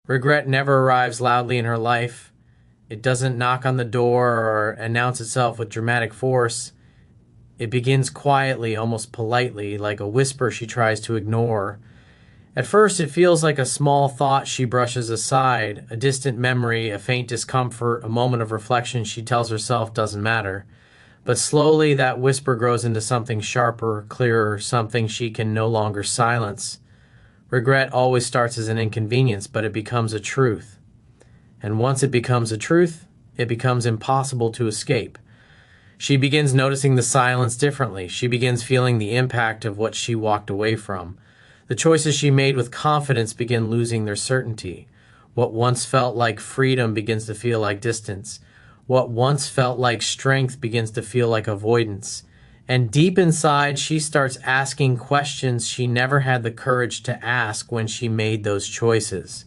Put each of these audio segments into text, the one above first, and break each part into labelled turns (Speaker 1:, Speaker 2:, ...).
Speaker 1: Regret never arrives loudly in her life. It doesn't knock on the door or announce itself with dramatic force. It begins quietly, almost politely, like a whisper she tries to ignore. At first, it feels like a small thought she brushes aside, a distant memory, a faint discomfort, a moment of reflection she tells herself doesn't matter. But slowly, that whisper grows into something sharper, clearer, something she can no longer silence. Regret always starts as an inconvenience, but it becomes a truth. And once it becomes a truth, it becomes impossible to escape. She begins noticing the silence differently. She begins feeling the impact of what she walked away from. The choices she made with confidence begin losing their certainty. What once felt like freedom begins to feel like distance. What once felt like strength begins to feel like avoidance. And deep inside, she starts asking questions she never had the courage to ask when she made those choices.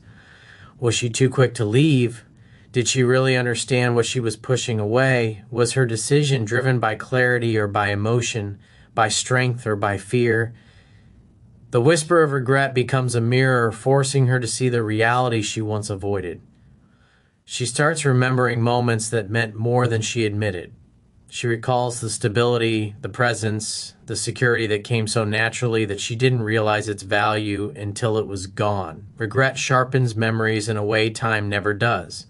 Speaker 1: Was she too quick to leave? Did she really understand what she was pushing away? Was her decision driven by clarity or by emotion, by strength or by fear? The whisper of regret becomes a mirror, forcing her to see the reality she once avoided. She starts remembering moments that meant more than she admitted. She recalls the stability, the presence, the security that came so naturally that she didn't realize its value until it was gone. Regret sharpens memories in a way time never does.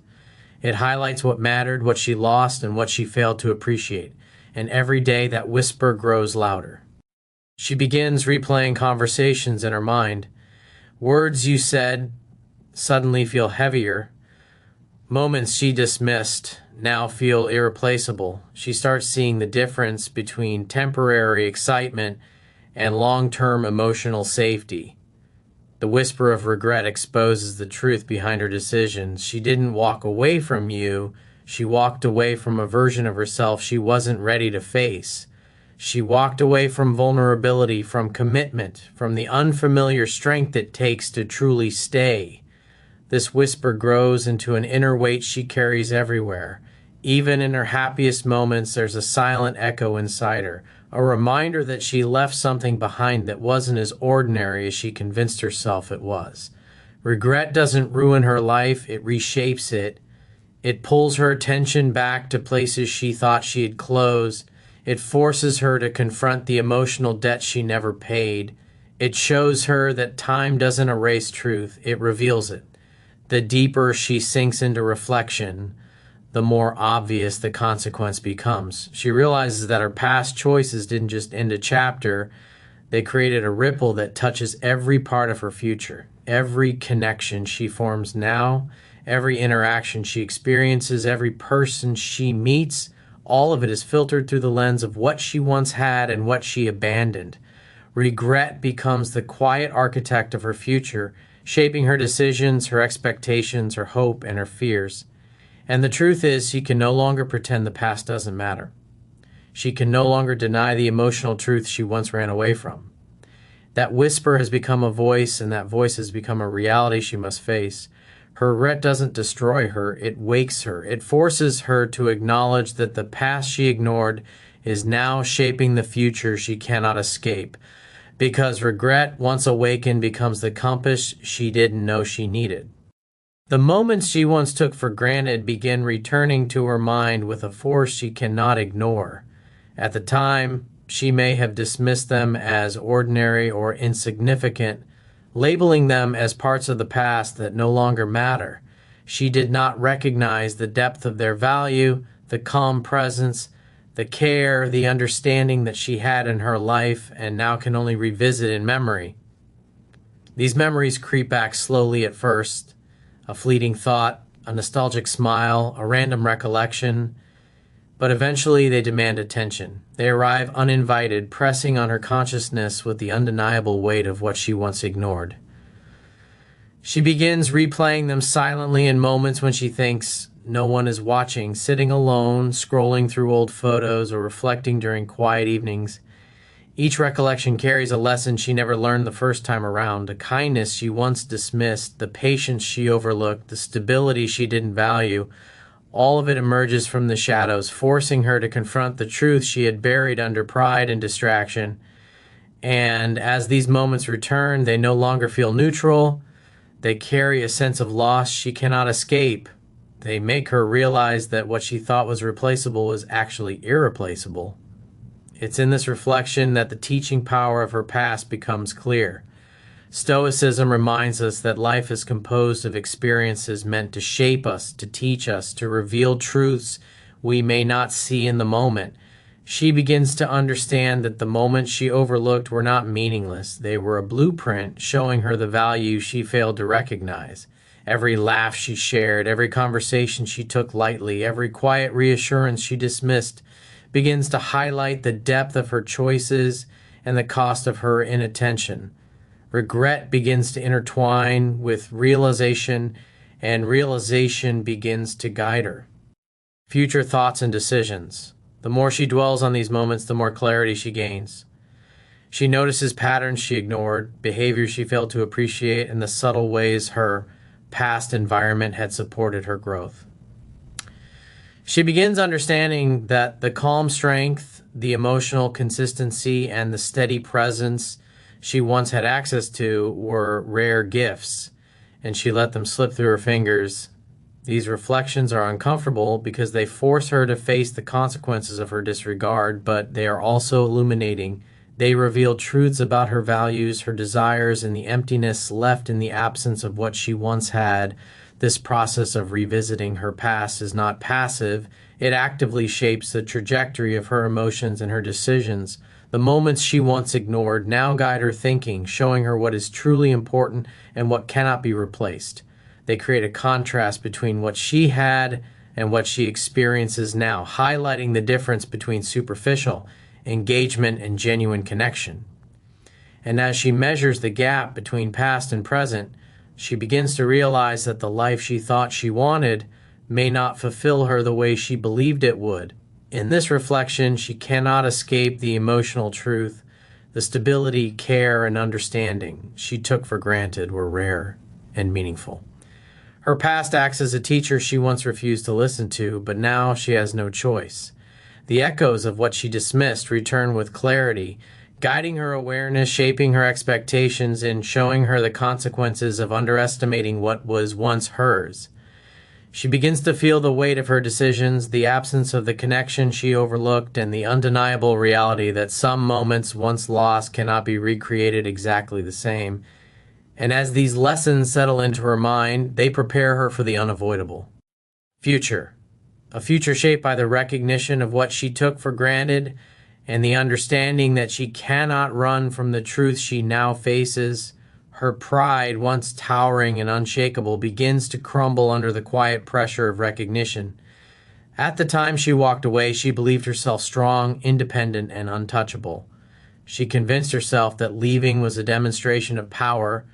Speaker 1: It highlights what mattered, what she lost, and what she failed to appreciate. And every day that whisper grows louder. She begins replaying conversations in her mind. Words you said suddenly feel heavier. Moments she dismissed now feel irreplaceable. She starts seeing the difference between temporary excitement and long-term emotional safety. The whisper of regret exposes the truth behind her decisions. She didn't walk away from you. She walked away from a version of herself she wasn't ready to face. She walked away from vulnerability, from commitment, from the unfamiliar strength it takes to truly stay. This whisper grows into an inner weight she carries everywhere. Even in her happiest moments, there's a silent echo inside her, a reminder that she left something behind that wasn't as ordinary as she convinced herself it was. Regret doesn't ruin her life, it reshapes it. It pulls her attention back to places she thought she had closed. It forces her to confront the emotional debt she never paid. It shows her that time doesn't erase truth, it reveals it. The deeper she sinks into reflection, the more obvious the consequence becomes. She realizes that her past choices didn't just end a chapter, they created a ripple that touches every part of her future. Every connection she forms now, every interaction she experiences, every person she meets, all of it is filtered through the lens of what she once had and what she abandoned. Regret becomes the quiet architect of her future, shaping her decisions, her expectations, her hope, and her fears. And the truth is, she can no longer pretend the past doesn't matter. She can no longer deny the emotional truth she once ran away from. That whisper has become a voice, and that voice has become a reality she must face. Her regret doesn't destroy her, it wakes her. It forces her to acknowledge that the past she ignored is now shaping the future she cannot escape. Because regret, once awakened, becomes the compass she didn't know she needed. The moments she once took for granted begin returning to her mind with a force she cannot ignore. At the time, she may have dismissed them as ordinary or insignificant, labeling them as parts of the past that no longer matter. She did not recognize the depth of their value, the calm presence, the care, the understanding that she had in her life, and now can only revisit in memory. These memories creep back slowly at first, a fleeting thought, a nostalgic smile, a random recollection, but eventually they demand attention. They arrive uninvited, pressing on her consciousness with the undeniable weight of what she once ignored. She begins replaying them silently in moments when she thinks no one is watching, sitting alone, scrolling through old photos, or reflecting during quiet evenings. Each recollection carries a lesson she never learned the first time around, a kindness she once dismissed, the patience she overlooked, the stability she didn't value. All of it emerges from the shadows, forcing her to confront the truth she had buried under pride and distraction. And as these moments return, they no longer feel neutral. They carry a sense of loss she cannot escape. They make her realize that what she thought was replaceable is actually irreplaceable. It's in this reflection that the teaching power of her past becomes clear. Stoicism reminds us that life is composed of experiences meant to shape us, to teach us, to reveal truths we may not see in the moment. She begins to understand that the moments she overlooked were not meaningless. They were a blueprint showing her the value she failed to recognize. Every laugh she shared, every conversation she took lightly, every quiet reassurance she dismissed begins to highlight the depth of her choices and the cost of her inattention. Regret begins to intertwine with realization, and realization begins to guide her. Future thoughts and decisions. The more she dwells on these moments, the more clarity she gains. She notices patterns she ignored, behaviors she failed to appreciate, and the subtle ways her past environment had supported her growth. She begins understanding that the calm strength, the emotional consistency, and the steady presence she once had access to were rare gifts, and she let them slip through her fingers. These reflections are uncomfortable because they force her to face the consequences of her disregard, but they are also illuminating. They reveal truths about her values, her desires, and the emptiness left in the absence of what she once had. This process of revisiting her past is not passive. It actively shapes the trajectory of her emotions and her decisions. The moments she once ignored now guide her thinking, showing her what is truly important and what cannot be replaced. They create a contrast between what she had and what she experiences now, highlighting the difference between superficial engagement and genuine connection. And as she measures the gap between past and present, she begins to realize that the life she thought she wanted may not fulfill her the way she believed it would. In this reflection, she cannot escape the emotional truth. The stability, care, and understanding she took for granted were rare and meaningful. Her past acts as a teacher she once refused to listen to, but now she has no choice. The echoes of what she dismissed return with clarity, guiding her awareness, shaping her expectations, and showing her the consequences of underestimating what was once hers. She begins to feel the weight of her decisions, the absence of the connection she overlooked, and the undeniable reality that some moments once lost cannot be recreated exactly the same. And as these lessons settle into her mind, they prepare her for the unavoidable. Future. A future shaped by the recognition of what she took for granted and the understanding that she cannot run from the truth she now faces. Her pride, once towering and unshakable, begins to crumble under the quiet pressure of recognition. At the time she walked away, she believed herself strong, independent, and untouchable. She convinced herself that leaving was a demonstration of power,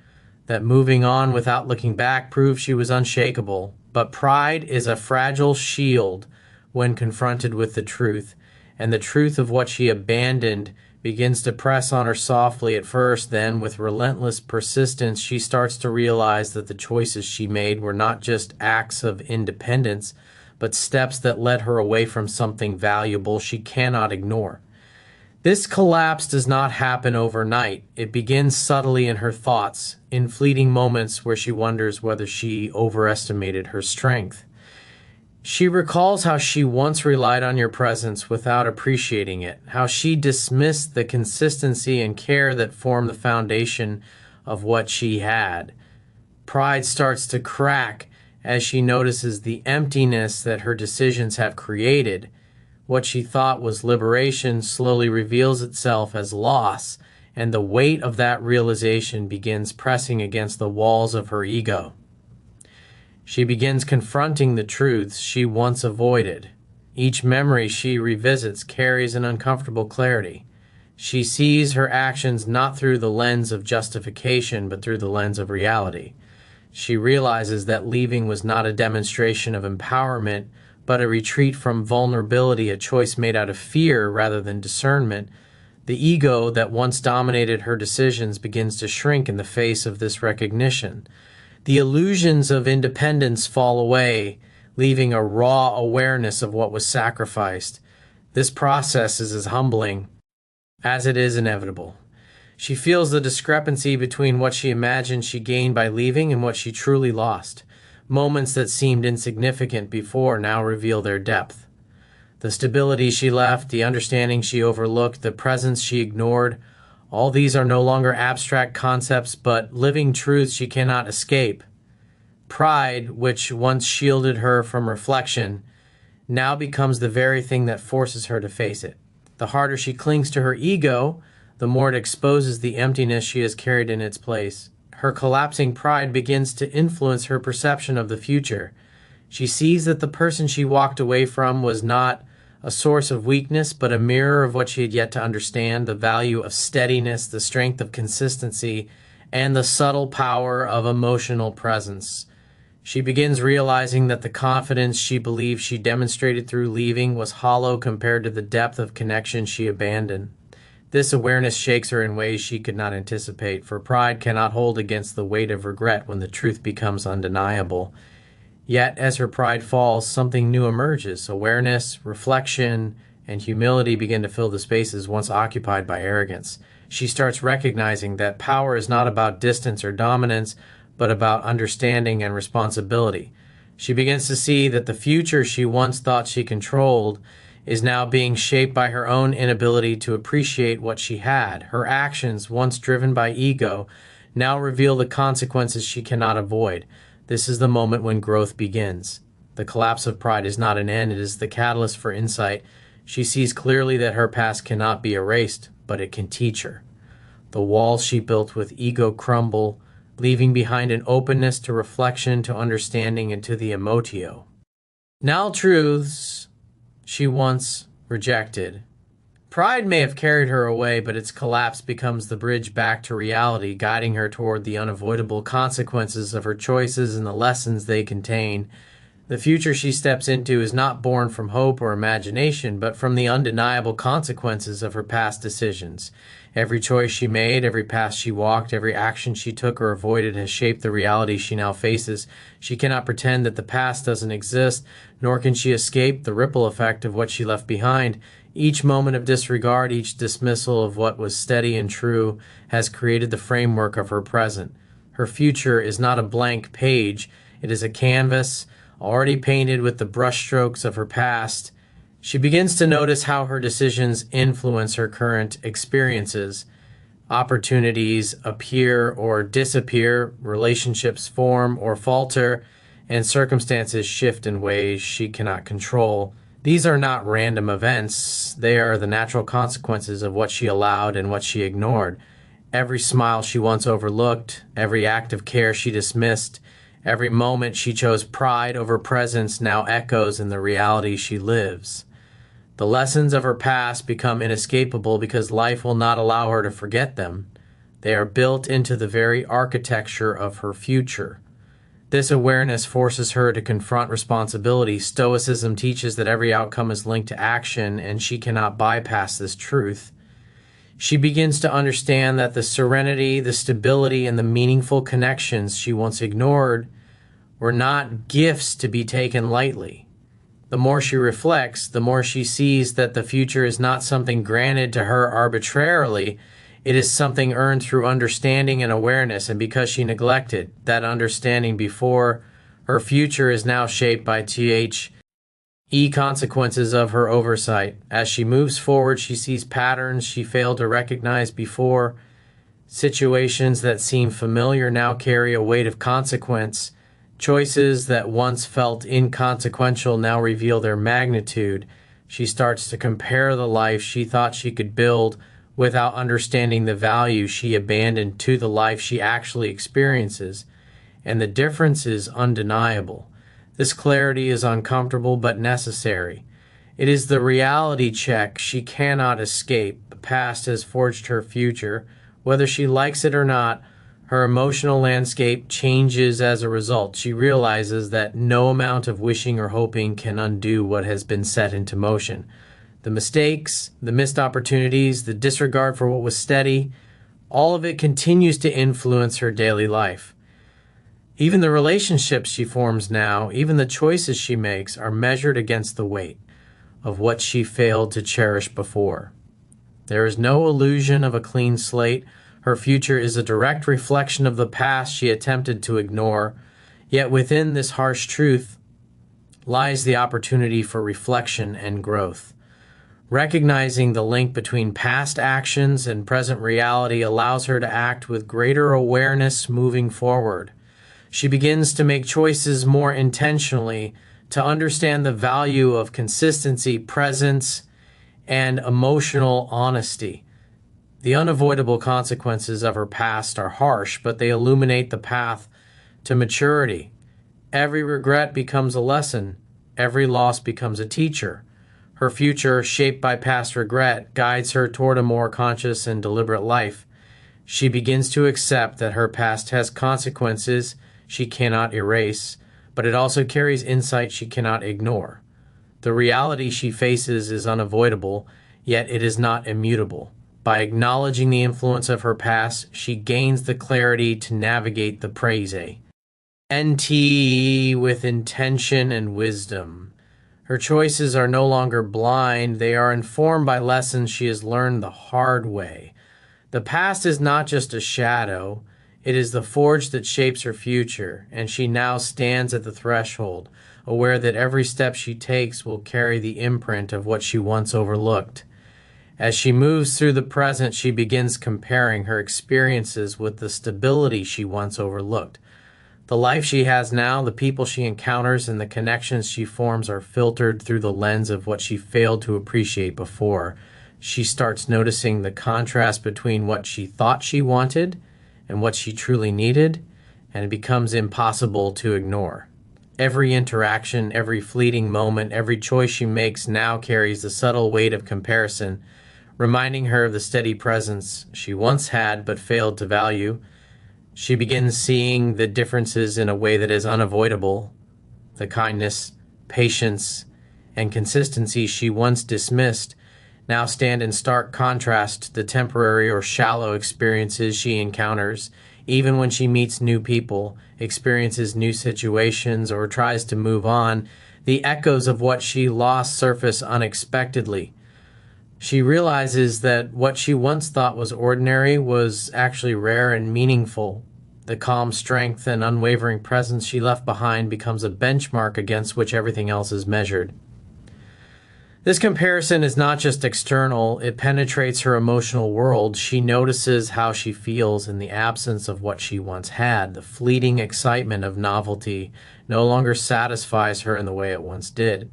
Speaker 1: that moving on without looking back proved she was unshakable. But pride is a fragile shield when confronted with the truth, and the truth of what she abandoned begins to press on her softly at first. Then, with relentless persistence, she starts to realize that the choices she made were not just acts of independence, but steps that led her away from something valuable she cannot ignore. This collapse does not happen overnight. It begins subtly in her thoughts, in fleeting moments where she wonders whether she overestimated her strength. She recalls how she once relied on your presence without appreciating it, how she dismissed the consistency and care that formed the foundation of what she had. Pride starts to crack as she notices the emptiness that her decisions have created. What she thought was liberation slowly reveals itself as loss, and the weight of that realization begins pressing against the walls of her ego. She begins confronting the truths she once avoided. Each memory she revisits carries an uncomfortable clarity. She sees her actions not through the lens of justification, but through the lens of reality. She realizes that leaving was not a demonstration of empowerment, but a retreat from vulnerability, a choice made out of fear rather than discernment. The ego that once dominated her decisions begins to shrink in the face of this recognition. The illusions of independence fall away, leaving a raw awareness of what was sacrificed. This process is as humbling as it is inevitable. She feels the discrepancy between what she imagined she gained by leaving and what she truly lost. Moments that seemed insignificant before now reveal their depth. The stability she left, the understanding she overlooked, the presence she ignored, all these are no longer abstract concepts but living truths she cannot escape. Pride, which once shielded her from reflection, now becomes the very thing that forces her to face it. The harder she clings to her ego, the more it exposes the emptiness she has carried in its place. Her collapsing pride begins to influence her perception of the future. She sees that the person she walked away from was not a source of weakness, but a mirror of what she had yet to understand, the value of steadiness, the strength of consistency, and the subtle power of emotional presence. She begins realizing that the confidence she believed she demonstrated through leaving was hollow compared to the depth of connection she abandoned. This awareness shakes her in ways she could not anticipate, for pride cannot hold against the weight of regret when the truth becomes undeniable. Yet, as her pride falls, something new emerges. Awareness, reflection, and humility begin to fill the spaces once occupied by arrogance. She starts recognizing that power is not about distance or dominance, but about understanding and responsibility. She begins to see that the future she once thought she controlled is now being shaped by her own inability to appreciate what she had. Her actions, once driven by ego, now reveal the consequences she cannot avoid. This is the moment when growth begins. The collapse of pride is not an end, it is the catalyst for insight. She sees clearly that her past cannot be erased, but it can teach her. The walls she built with ego crumble, leaving behind an openness to reflection, to understanding, and to the emotio. Now truths she once rejected. Pride may have carried her away, but its collapse becomes the bridge back to reality, guiding her toward the unavoidable consequences of her choices and the lessons they contain. The future she steps into is not born from hope or imagination, but from the undeniable consequences of her past decisions. Every choice she made, every path she walked, every action she took or avoided has shaped the reality she now faces. She cannot pretend that the past doesn't exist, nor can she escape the ripple effect of what she left behind. Each moment of disregard, each dismissal of what was steady and true, has created the framework of her present. Her future is not a blank page, it is a canvas, already painted with the brushstrokes of her past. She begins to notice how her decisions influence her current experiences. Opportunities appear or disappear, relationships form or falter, and circumstances shift in ways she cannot control. These are not random events, they are the natural consequences of what she allowed and what she ignored. Every smile she once overlooked, every act of care she dismissed, every moment she chose pride over presence now echoes in the reality she lives. The lessons of her past become inescapable because life will not allow her to forget them. They are built into the very architecture of her future. This awareness forces her to confront responsibility. Stoicism teaches that every outcome is linked to action, and she cannot bypass this truth. She begins to understand that the serenity, the stability, and the meaningful connections she once ignored were not gifts to be taken lightly. The more she reflects, the more she sees that the future is not something granted to her arbitrarily. It is something earned through understanding and awareness, and because she neglected that understanding before, her future is now shaped by consequences of her oversight. As she moves forward, she sees patterns she failed to recognize before. Situations that seem familiar now carry a weight of consequence. Choices that once felt inconsequential now reveal their magnitude. She starts to compare the life she thought she could build without understanding the value she abandoned to the life she actually experiences. And the difference is undeniable. This clarity is uncomfortable but necessary. It is the reality check she cannot escape. The past has forged her future. Whether she likes it or not, her emotional landscape changes as a result. She realizes that no amount of wishing or hoping can undo what has been set into motion. The mistakes, the missed opportunities, the disregard for what was steady, all of it continues to influence her daily life. Even the relationships she forms now, even the choices she makes, are measured against the weight of what she failed to cherish before. There is no illusion of a clean slate. Her future is a direct reflection of the past she attempted to ignore. Yet within this harsh truth lies the opportunity for reflection and growth. Recognizing the link between past actions and present reality allows her to act with greater awareness moving forward. She begins to make choices more intentionally, to understand the value of consistency, presence, and emotional honesty. The unavoidable consequences of her past are harsh, but they illuminate the path to maturity. Every regret becomes a lesson. Every loss becomes a teacher. Her future, shaped by past regret, guides her toward a more conscious and deliberate life. She begins to accept that her past has consequences she cannot erase, but it also carries insight she cannot ignore. The reality she faces is unavoidable, yet it is not immutable. By acknowledging the influence of her past, she gains the clarity to navigate the present. NT with intention and wisdom. Her choices are no longer blind, they are informed by lessons she has learned the hard way. The past is not just a shadow, it is the forge that shapes her future, and she now stands at the threshold, aware that every step she takes will carry the imprint of what she once overlooked. As she moves through the present, she begins comparing her experiences with the stability she once overlooked. The life she has now, the people she encounters, and the connections she forms are filtered through the lens of what she failed to appreciate before. She starts noticing the contrast between what she thought she wanted and what she truly needed, and it becomes impossible to ignore. Every interaction, every fleeting moment, every choice she makes now carries the subtle weight of comparison, reminding her of the steady presence she once had but failed to value. She begins seeing the differences in a way that is unavoidable. The kindness, patience, and consistency she once dismissed now stand in stark contrast to the temporary or shallow experiences she encounters, even when she meets new people, experiences new situations, or tries to move on. The echoes of what she lost surface unexpectedly. She realizes that what she once thought was ordinary was actually rare and meaningful. The calm strength and unwavering presence she left behind becomes a benchmark against which everything else is measured. This comparison is not just external, it penetrates her emotional world. She notices how she feels in the absence of what she once had. The fleeting excitement of novelty no longer satisfies her in the way it once did.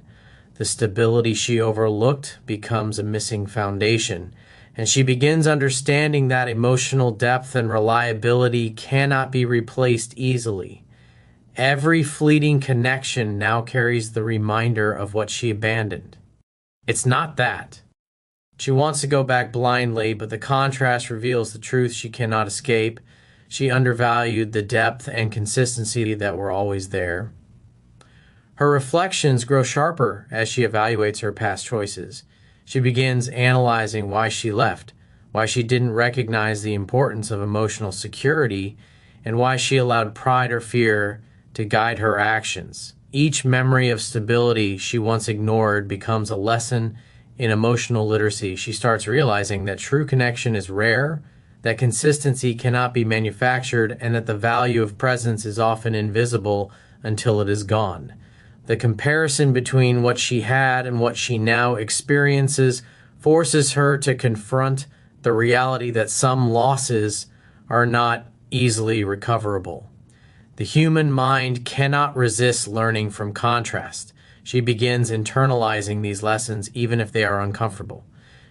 Speaker 1: The stability she overlooked becomes a missing foundation, and she begins understanding that emotional depth and reliability cannot be replaced easily. Every fleeting connection now carries the reminder of what she abandoned. It's not that. She wants to go back blindly, but the contrast reveals the truth she cannot escape. She undervalued the depth and consistency that were always there. Her reflections grow sharper as she evaluates her past choices. She begins analyzing why she left, why she didn't recognize the importance of emotional security, and why she allowed pride or fear to guide her actions. Each memory of stability she once ignored becomes a lesson in emotional literacy. She starts realizing that true connection is rare, that consistency cannot be manufactured, and that the value of presence is often invisible until it is gone. The comparison between what she had and what she now experiences forces her to confront the reality that some losses are not easily recoverable. The human mind cannot resist learning from contrast. She begins internalizing these lessons even if they are uncomfortable.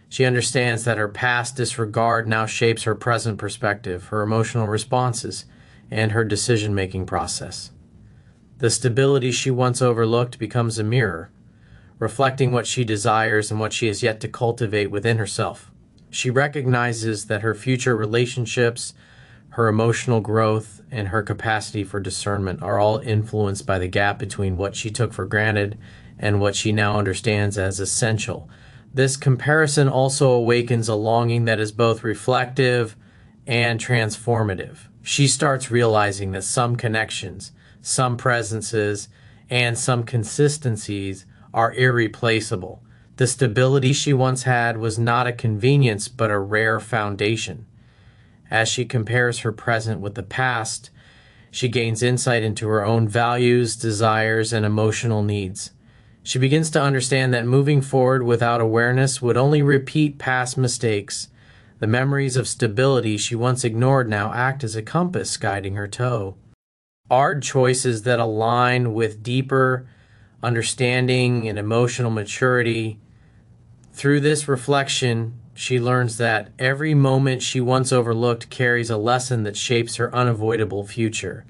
Speaker 1: She understands that her past disregard now shapes her present perspective, her emotional responses, and her decision-making process. The stability she once overlooked becomes a mirror, reflecting what she desires and what she has yet to cultivate within herself. She recognizes that her future relationships, her emotional growth, and her capacity for discernment are all influenced by the gap between what she took for granted and what she now understands as essential. This comparison also awakens a longing that is both reflective and transformative. She starts realizing that some connections, some presences, and some consistencies are irreplaceable. The stability she once had was not a convenience but a rare foundation. As she compares her present with the past, she gains insight into her own values, desires, and emotional needs. She begins to understand that moving forward without awareness would only repeat past mistakes. The memories of stability she once ignored now act as a compass guiding her toe. Hard choices that align with deeper understanding and emotional maturity. Through this reflection, she learns that every moment she once overlooked carries a lesson that shapes her unavoidable future.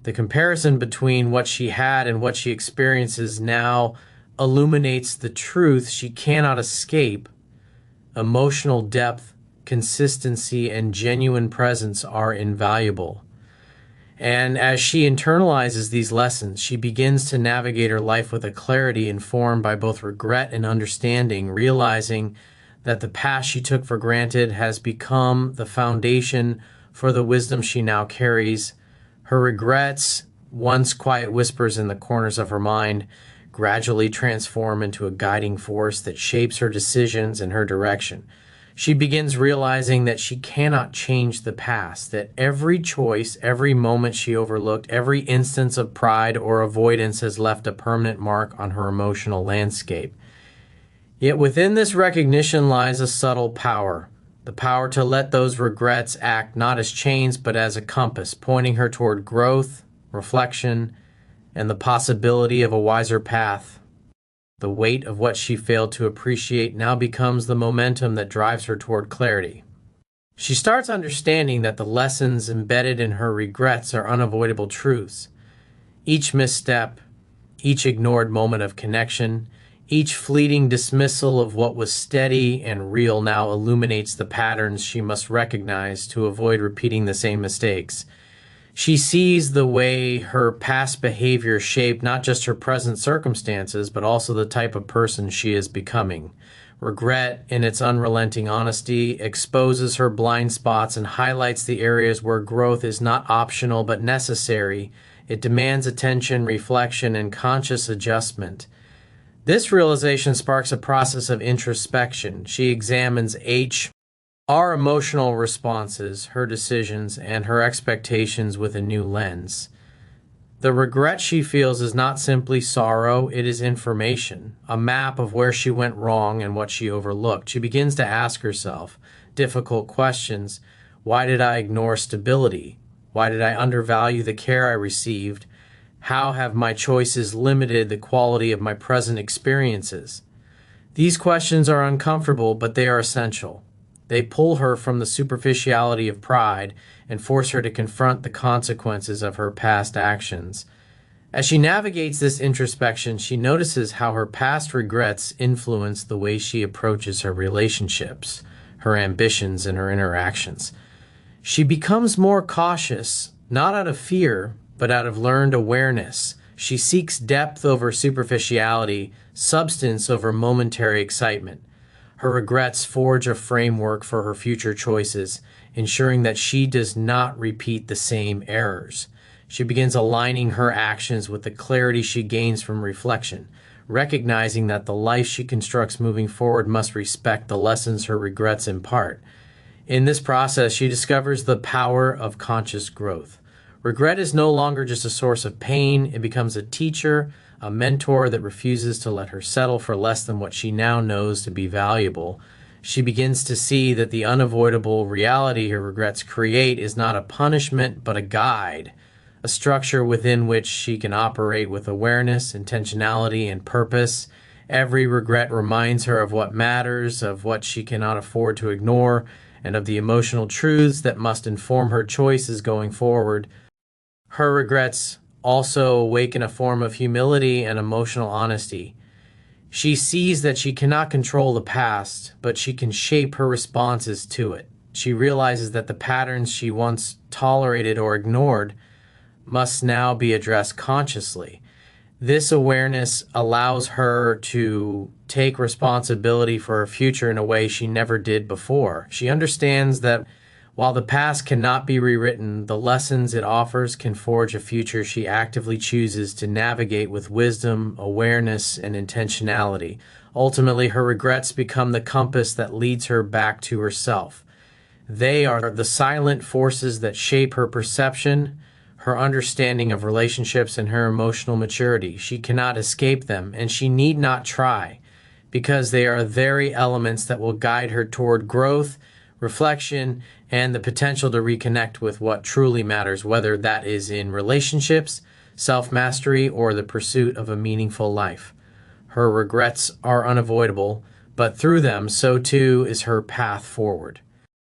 Speaker 1: The comparison between what she had and what she experiences now illuminates the truth she cannot escape. Emotional depth, consistency, and genuine presence are invaluable. And as she internalizes these lessons, she begins to navigate her life with a clarity informed by both regret and understanding, realizing that the past she took for granted has become the foundation for the wisdom she now carries. Her regrets, once quiet whispers in the corners of her mind, gradually transform into a guiding force that shapes her decisions and her direction. She begins realizing that she cannot change the past, that every choice, every moment she overlooked, every instance of pride or avoidance has left a permanent mark on her emotional landscape. Yet within this recognition lies a subtle power, the power to let those regrets act not as chains but as a compass, pointing her toward growth, reflection, and the possibility of a wiser path. The weight of what she failed to appreciate now becomes the momentum that drives her toward clarity. She starts understanding that the lessons embedded in her regrets are unavoidable truths. Each misstep, each ignored moment of connection, each fleeting dismissal of what was steady and real now illuminates the patterns she must recognize to avoid repeating the same mistakes. She sees the way her past behavior shaped not just her present circumstances, but also the type of person she is becoming. Regret, in its unrelenting honesty, exposes her blind spots and highlights the areas where growth is not optional but necessary. It demands attention, reflection, and conscious adjustment. This realization sparks a process of introspection. She examines our emotional responses, her decisions, and her expectations with a new lens. The regret she feels is not simply sorrow, it is information, a map of where she went wrong and what she overlooked. She begins to ask herself difficult questions. Why did I ignore stability? Why did I undervalue the care I received? How have my choices limited the quality of my present experiences? These questions are uncomfortable, but they are essential. They pull her from the superficiality of pride and force her to confront the consequences of her past actions. As she navigates this introspection, she notices how her past regrets influence the way she approaches her relationships, her ambitions, and her interactions. She becomes more cautious, not out of fear, but out of learned awareness. She seeks depth over superficiality, substance over momentary excitement. Her regrets forge a framework for her future choices, ensuring that she does not repeat the same errors. She begins aligning her actions with the clarity she gains from reflection, recognizing that the life she constructs moving forward must respect the lessons her regrets impart. In this process, she discovers the power of conscious growth. Regret is no longer just a source of pain, it becomes a teacher, a mentor that refuses to let her settle for less than what she now knows to be valuable. She begins to see that the unavoidable reality her regrets create is not a punishment, but a guide, a structure within which she can operate with awareness, intentionality, and purpose. Every regret reminds her of what matters, of what she cannot afford to ignore, and of the emotional truths that must inform her choices going forward. Her regrets also awaken a form of humility and emotional honesty. She sees that she cannot control the past, but she can shape her responses to it. She realizes that the patterns she once tolerated or ignored must now be addressed consciously. This awareness allows her to take responsibility for her future in a way she never did before. She understands that while the past cannot be rewritten, the lessons it offers can forge a future she actively chooses to navigate with wisdom, awareness, and intentionality. Ultimately, her regrets become the compass that leads her back to herself. They are the silent forces that shape her perception, her understanding of relationships, and her emotional maturity. She cannot escape them, and she need not try, because they are the very elements that will guide her toward growth, reflection, and the potential to reconnect with what truly matters, whether that is in relationships, self-mastery, or the pursuit of a meaningful life. Her regrets are unavoidable, but through them, so too is her path forward.